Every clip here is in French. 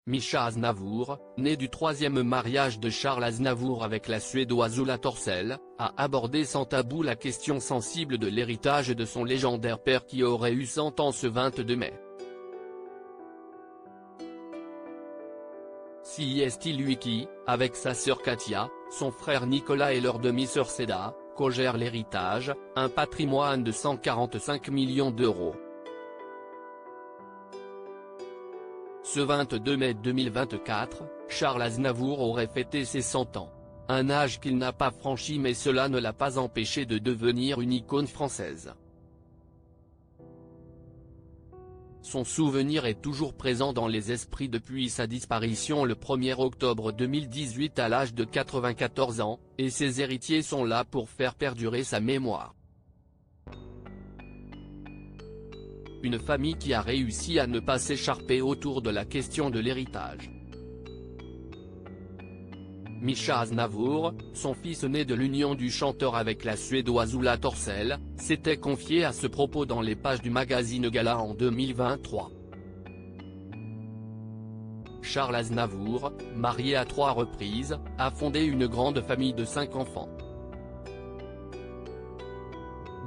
Mischa Aznavour, né du troisième mariage de Charles Aznavour avec la Suédoise Ulla Torssell, a abordé sans tabou la question sensible de l'héritage de son légendaire père qui aurait eu 100 ans ce 22 mai. Si est-il lui qui, avec sa sœur Katia, son frère Nicolas et leur demi-sœur Seda, co-gère l'héritage, un patrimoine de 145 millions d'euros. Ce 22 mai 2024, Charles Aznavour aurait fêté ses 100 ans. Un âge qu'il n'a pas franchi, mais cela ne l'a pas empêché de devenir une icône française. Son souvenir est toujours présent dans les esprits depuis sa disparition le 1er octobre 2018 à l'âge de 94 ans, et ses héritiers sont là pour faire perdurer sa mémoire. Une famille qui a réussi à ne pas s'écharper autour de la question de l'héritage. Mischa Aznavour, son fils né de l'union du chanteur avec la Suédoise Ulla Torssell, s'était confié à ce propos dans les pages du magazine Gala en 2023. Charles Aznavour, marié à 3 reprises, a fondé une grande famille de 5 enfants.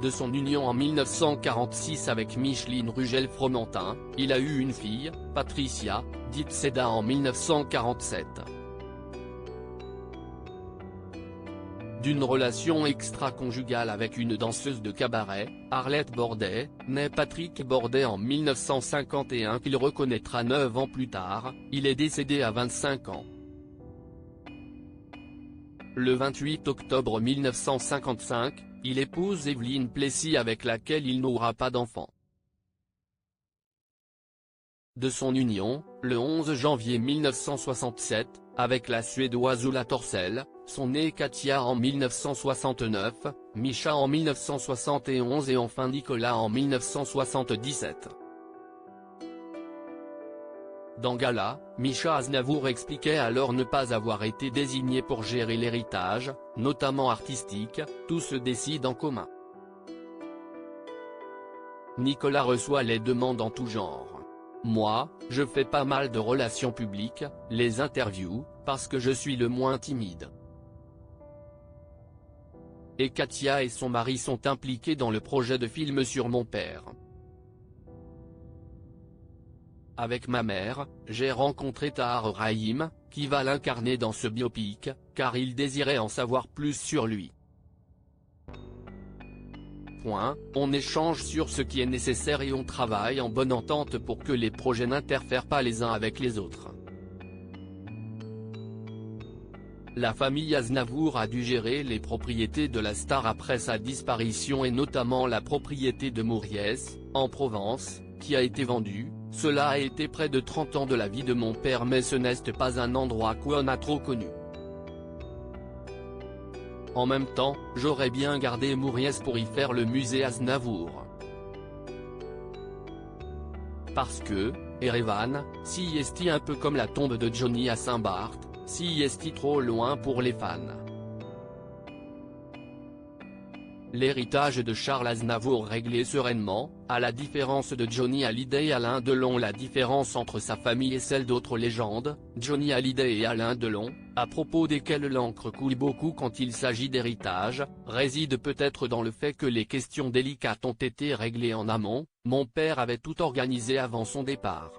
De son union en 1946 avec Micheline Rugel-Fromentin, il a eu une fille, Patricia, dite Seda en 1947. D'une relation extra-conjugale avec une danseuse de cabaret, Arlette Bordet, naît Patrick Bordet en 1951 qu'il reconnaîtra 9 ans plus tard, il est décédé à 25 ans. Le 28 octobre 1955, il épouse Evelyne Plessis avec laquelle il n'aura pas d'enfant. De son union, le 11 janvier 1967, avec la Suédoise Ulla Torssell, sont nés Katia en 1969, Mischa en 1971 et enfin Nicolas en 1977. Dans Gala, Mischa Aznavour expliquait alors ne pas avoir été désigné pour gérer l'héritage, notamment artistique, tout se décide en commun. Nicolas reçoit les demandes en tout genre. Moi, je fais pas mal de relations publiques, les interviews, parce que je suis le moins timide. Et Katia et son mari sont impliqués dans le projet de film sur mon père. Avec ma mère, j'ai rencontré Tahar Rahim, qui va l'incarner dans ce biopic, car il désirait en savoir plus sur lui. On échange sur ce qui est nécessaire et on travaille en bonne entente pour que les projets n'interfèrent pas les uns avec les autres. La famille Aznavour a dû gérer les propriétés de la star après sa disparition et notamment la propriété de Mouriès, en Provence, qui a été vendue. Cela a été près de 30 ans de la vie de mon père, mais ce n'est pas un endroit qu'on a trop connu. En même temps, j'aurais bien gardé Mouriès pour y faire le musée Aznavour. Parce que, Erevan, si est un peu comme la tombe de Johnny à Saint-Barth, si est trop loin pour les fans. L'héritage de Charles Aznavour réglé sereinement, à la différence de Johnny Hallyday et Alain Delon. La différence entre sa famille et celle d'autres légendes, Johnny Hallyday et Alain Delon, à propos desquels l'encre coule beaucoup quand il s'agit d'héritage, réside peut-être dans le fait que les questions délicates ont été réglées en amont. Mon père avait tout organisé avant son départ.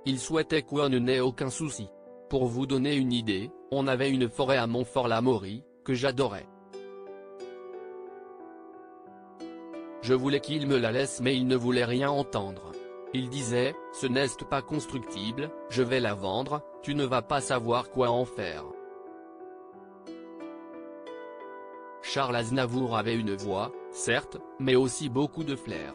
Il souhaitait qu'on n'ait aucun souci. Pour vous donner une idée, on avait une forêt à Montfort-l'Amaury, que j'adorais. Je voulais qu'il me la laisse, mais il ne voulait rien entendre. Il disait, ce n'est pas constructible, je vais la vendre, tu ne vas pas savoir quoi en faire. Charles Aznavour avait une voix, certes, mais aussi beaucoup de flair.